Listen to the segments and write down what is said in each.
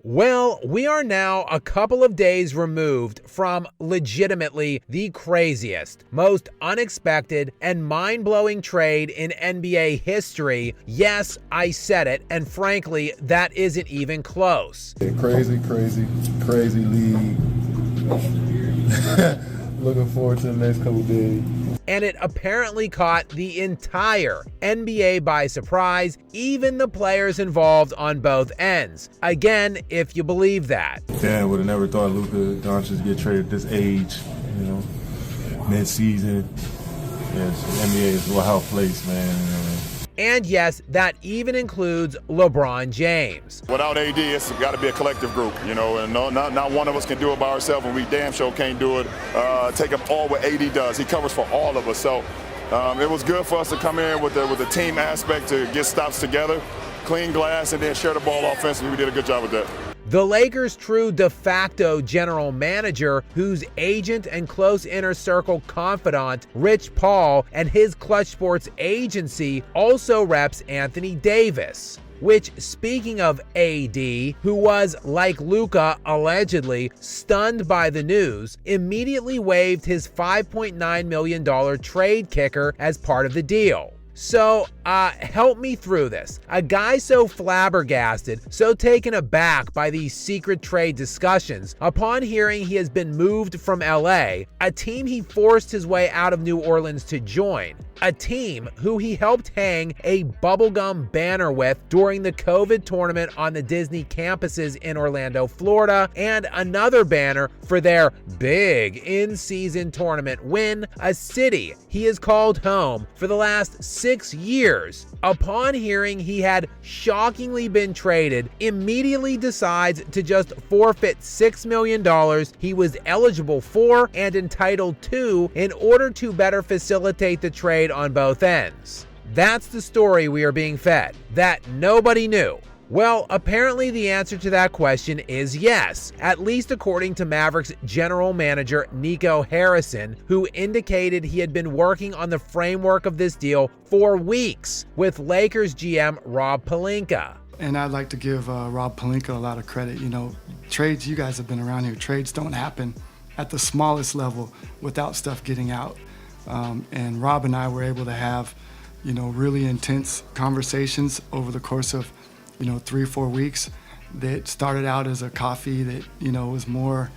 Well, we are now a couple of days removed from legitimately the craziest, most unexpected, and mind-blowing trade in NBA history. Yes, I said it, and frankly, that isn't even close. Crazy league. Looking forward to the next couple days. And it apparently caught the entire NBA by surprise, even the players involved on both ends. Again, if you believe that. Yeah, I would have never thought Luka Doncic get traded at this age, mid-season. Yes, the NBA is a wild place, man. And yes, that even includes LeBron James. Without AD, it's got to be a collective group, and not one of us can do it by ourselves, and we damn sure can't do it. Take up all what AD does. He covers for all of us. So it was good for us to come in with the team aspect to get stops together, clean glass, and then share the ball offensively. We did a good job with that. The Lakers' true de facto general manager, whose agent and close inner circle confidant, Rich Paul, and his Clutch Sports agency also reps Anthony Davis. Which, speaking of AD, who was, like Luka, allegedly stunned by the news, immediately waived his $5.9 million trade kicker as part of the deal. So, help me through this. A guy so flabbergasted, so taken aback by these secret trade discussions, upon hearing he has been moved from LA, a team he forced his way out of New Orleans to join, a team who he helped hang a bubblegum banner with during the COVID tournament on the Disney campuses in Orlando, Florida, and another banner for their big in-season tournament win, a city he has called home for the last 6 years. Upon hearing he had shockingly been traded, immediately decides to just forfeit $6 million he was eligible for and entitled to in order to better facilitate the trade on both ends. That's the story we are being fed, that nobody knew. Well, apparently the answer to that question is yes, at least according to Mavericks general manager Nico Harrison, who indicated he had been working on the framework of this deal for weeks with Lakers GM Rob Pelinka. And I'd like to give Rob Pelinka a lot of credit. Trades, you guys have been around here, trades don't happen at the smallest level without stuff getting out. And Rob and I were able to have, really intense conversations over the course of 3 or 4 weeks that started out as a coffee that, was more,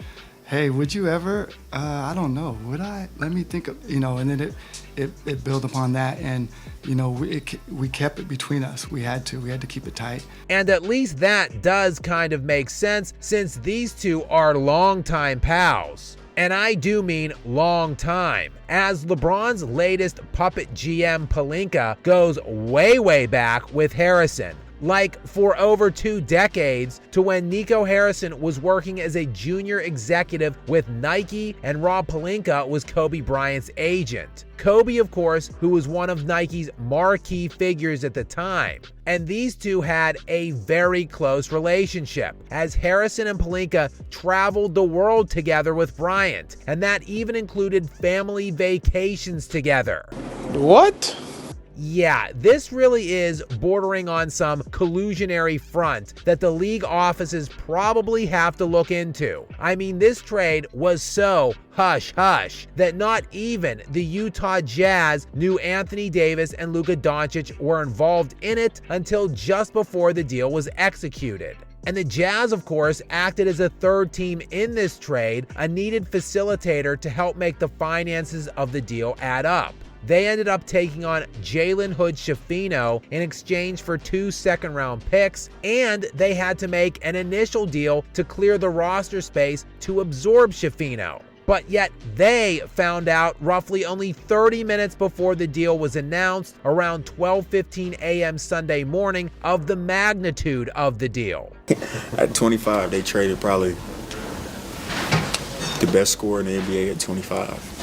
hey, would you ever, I don't know, would I? Let me think of, and then it built upon that. And, we kept it between us. We had to keep it tight. And at least that does kind of make sense since these two are longtime pals. And I do mean long time, as LeBron's latest puppet GM Pelinka goes way back with Harrison. Like for over 2 decades, to when Nico Harrison was working as a junior executive with Nike and Rob Pelinka was Kobe Bryant's agent. Kobe, of course, who was one of Nike's marquee figures at the time. And these two had a very close relationship, as Harrison and Pelinka traveled the world together with Bryant, and that even included family vacations together. What? Yeah, this really is bordering on some collusionary front that the league offices probably have to look into. I mean, this trade was so hush-hush that not even the Utah Jazz knew Anthony Davis and Luka Doncic were involved in it until just before the deal was executed. And the Jazz, of course, acted as a third team in this trade, a needed facilitator to help make the finances of the deal add up. They ended up taking on Jalen Hood-Schifino in exchange for 2 second-round picks, and they had to make an initial deal to clear the roster space to absorb Schifino. But yet they found out roughly only 30 minutes before the deal was announced, around 12:15 a.m. Sunday morning, of the magnitude of the deal. At 25, they traded probably the best scorer in the NBA at 25.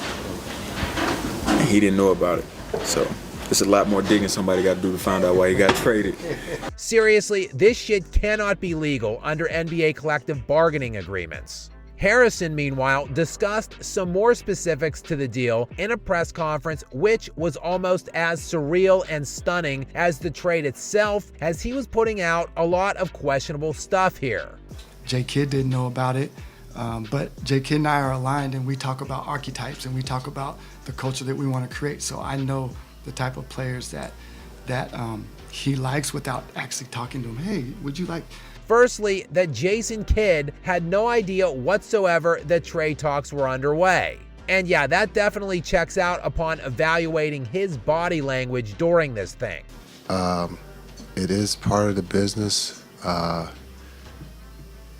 And he didn't know about it. So it's a lot more digging somebody got to do to find out why he got traded. Seriously, this shit cannot be legal under NBA collective bargaining agreements. Harrison, meanwhile, discussed some more specifics to the deal in a press conference, which was almost as surreal and stunning as the trade itself, as he was putting out a lot of questionable stuff here. J. Kidd didn't know about it. But J. Kidd and I are aligned, and we talk about archetypes, and we talk about the culture that we want to create. So I know the type of players that he likes without actually talking to him. Hey, would you like... Firstly, that Jason Kidd had no idea whatsoever that trade talks were underway. And yeah, that definitely checks out upon evaluating his body language during this thing. It is part of the business.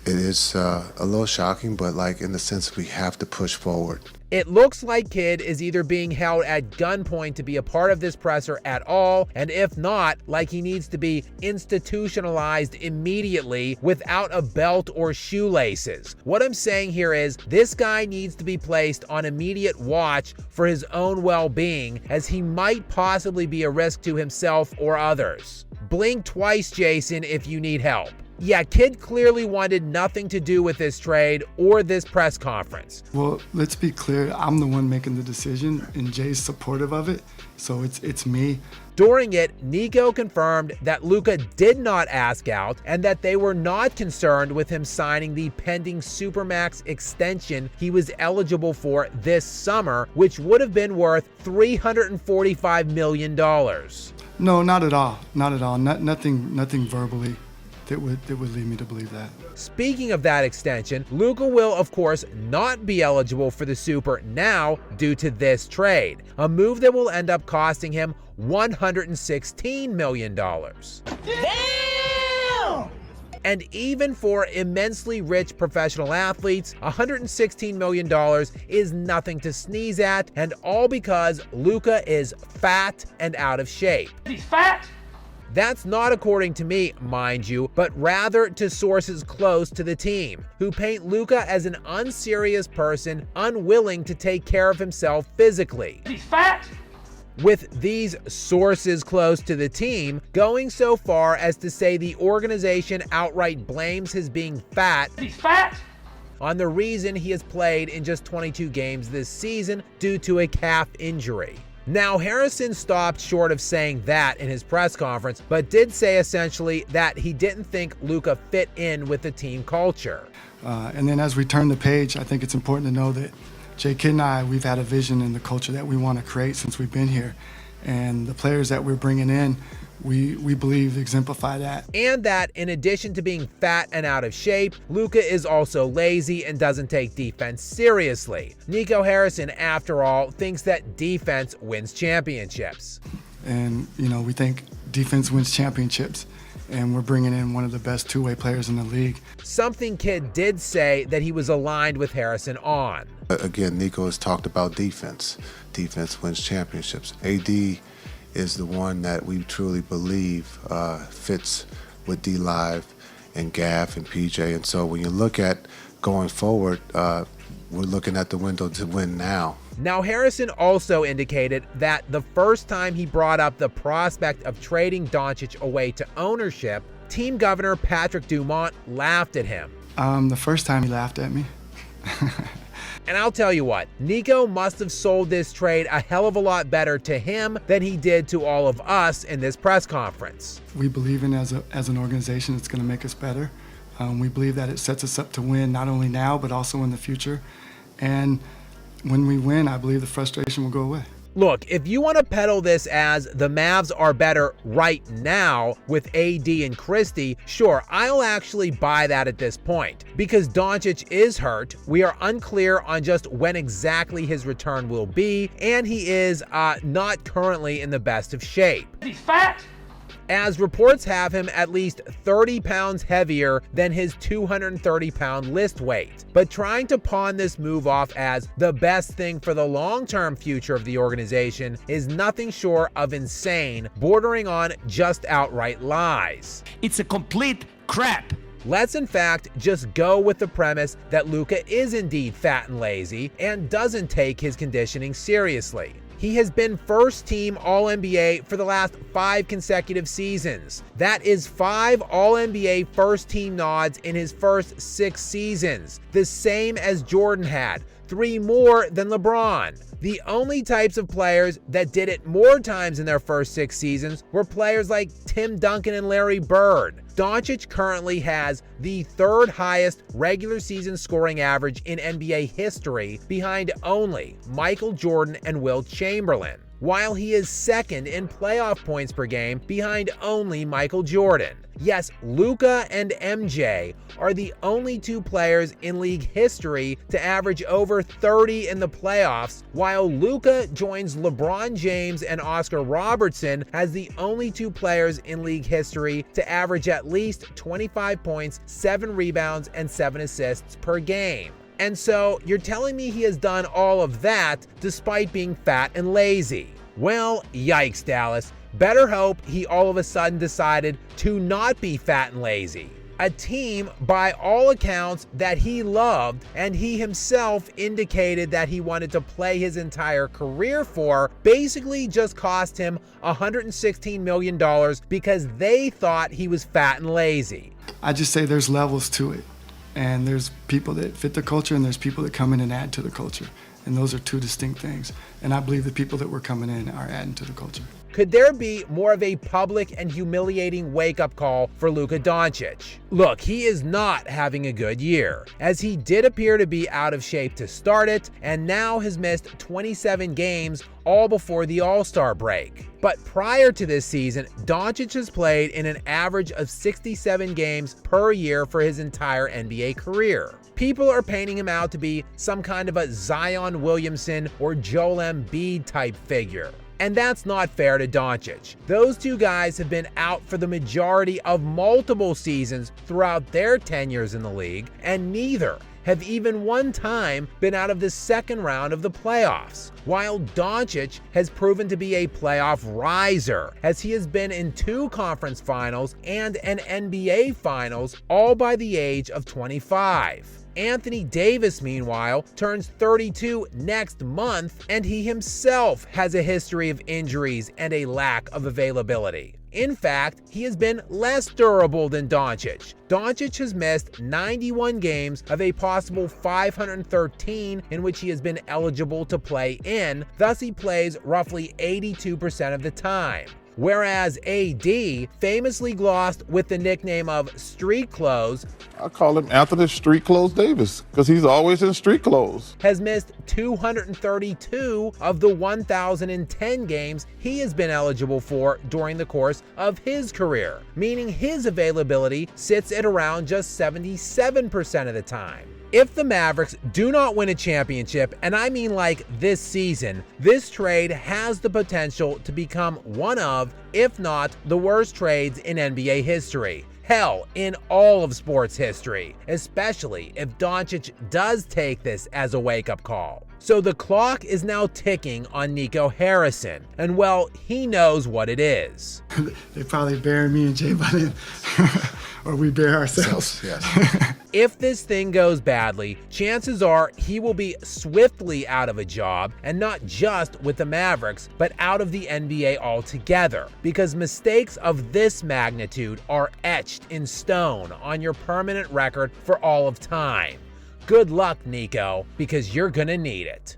It is a little shocking, but like in the sense we have to push forward. It looks like Kidd is either being held at gunpoint to be a part of this presser at all, and if not, like he needs to be institutionalized immediately without a belt or shoelaces. What I'm saying here is this guy needs to be placed on immediate watch for his own well-being, as he might possibly be a risk to himself or others. Blink twice, Jason, if you need help. Yeah, Kidd clearly wanted nothing to do with this trade or this press conference. Well, let's be clear. I'm the one making the decision, and Jay's supportive of it, so it's me. During it, Nico confirmed that Luka did not ask out and that they were not concerned with him signing the pending Supermax extension he was eligible for this summer, which would have been worth $345 million. No, not at all. Not at all. Nothing verbally that would lead me to believe that. Speaking of that extension, Luka will, of course, not be eligible for the Super now due to this trade, a move that will end up costing him $116 million. Damn! And even for immensely rich professional athletes, $116 million is nothing to sneeze at, and all because Luka is fat and out of shape. He's fat! That's not according to me, mind you, but rather to sources close to the team, who paint Luka as an unserious person unwilling to take care of himself physically. He's fat! With these sources close to the team going so far as to say the organization outright blames his being fat. He's fat! On the reason he has played in just 22 games this season due to a calf injury. Now, Harrison stopped short of saying that in his press conference, but did say essentially that he didn't think Luka fit in with the team culture. And then as we turn the page, I think it's important to know that J. Kidd and I, we've had a vision in the culture that we want to create since we've been here. And the players that we're bringing in, we believe exemplify that. And that in addition to being fat and out of shape, Luka is also lazy and doesn't take defense seriously. Nico Harrison, after all, thinks that defense wins championships. And, we think defense wins championships. And we're bringing in one of the best two-way players in the league. Something Kidd did say that he was aligned with Harrison on. Again, Nico has talked about defense. Defense wins championships. AD is the one that we truly believe fits with D-Live and Gaff and PJ. And so when you look at going forward, we're looking at the window to win now. Now, Harrison also indicated that the first time he brought up the prospect of trading Doncic away to ownership, team governor Patrick Dumont laughed at him. The first time he laughed at me. And I'll tell you what, Nico must have sold this trade a hell of a lot better to him than he did to all of us in this press conference. We believe in as an organization it's going to make us better. We believe that it sets us up to win not only now but also in the future. And when we win, I believe the frustration will go away. Look, if you want to peddle this as the Mavs are better right now with AD and Christie, sure, I'll actually buy that at this point. Because Doncic is hurt, we are unclear on just when exactly his return will be, and he is not currently in the best of shape. He's fat! As reports have him at least 30 pounds heavier than his 230-pound list weight. But trying to pawn this move off as the best thing for the long-term future of the organization is nothing short of insane, bordering on just outright lies. It's a complete crap. Let's in fact just go with the premise that Luka is indeed fat and lazy and doesn't take his conditioning seriously. He has been first-team All-NBA for the last 5 consecutive seasons. That is 5 All-NBA first-team nods in his first 6 seasons, the same as Jordan had. 3 more than LeBron. The only types of players that did it more times in their first 6 seasons were players like Tim Duncan and Larry Bird. Doncic currently has the 3rd highest regular season scoring average in NBA history, behind only Michael Jordan and Wilt Chamberlain, while he is 2nd in playoff points per game, behind only Michael Jordan. Yes, Luka and MJ are the only 2 players in league history to average over 30 in the playoffs, while Luka joins LeBron James and Oscar Robertson as the only 2 players in league history to average at least 25 points, 7 rebounds, and 7 assists per game. And so you're telling me he has done all of that despite being fat and lazy? Well, yikes, Dallas. Better hope he all of a sudden decided to not be fat and lazy. A team, by all accounts, that he loved and he himself indicated that he wanted to play his entire career for, basically just cost him $116 million because they thought he was fat and lazy. I just say there's levels to it. And there's people that fit the culture and there's people that come in and add to the culture. And those are 2 distinct things. And I believe the people that were coming in are adding to the culture. Could there be more of a public and humiliating wake-up call for Luka Doncic? Look, he is not having a good year, as he did appear to be out of shape to start it, and now has missed 27 games, all before the All-Star break. But prior to this season, Doncic has played in an average of 67 games per year for his entire NBA career. People are painting him out to be some kind of a Zion Williamson or Joel Embiid type figure. And that's not fair to Doncic. Those 2 guys have been out for the majority of multiple seasons throughout their tenures in the league, and neither have even one time been out of the 2nd round of the playoffs, while Doncic has proven to be a playoff riser, as he has been in 2 conference finals and an NBA finals, all by the age of 25. Anthony Davis, meanwhile, turns 32 next month, and he himself has a history of injuries and a lack of availability. In fact, he has been less durable than Doncic. Doncic has missed 91 games of a possible 513 in which he has been eligible to play in, thus he plays roughly 82% of the time. Whereas AD, famously glossed with the nickname of Street Clothes, I call him Anthony Street Clothes Davis because he's always in street clothes, has missed 232 of the 1,010 games he has been eligible for during the course of his career, meaning his availability sits at around just 77% of the time. If the Mavericks do not win a championship, and I mean like this season, this trade has the potential to become one of, if not the worst trades in NBA history. Hell, in all of sports history, especially if Doncic does take this as a wake-up call. So the clock is now ticking on Nico Harrison, and well, he knows what it is. They probably bury me and Jay by then, or we bury ourselves. Yes. If this thing goes badly, chances are he will be swiftly out of a job, and not just with the Mavericks, but out of the NBA altogether, because mistakes of this magnitude are etched in stone on your permanent record for all of time. Good luck, Nico, because you're gonna need it.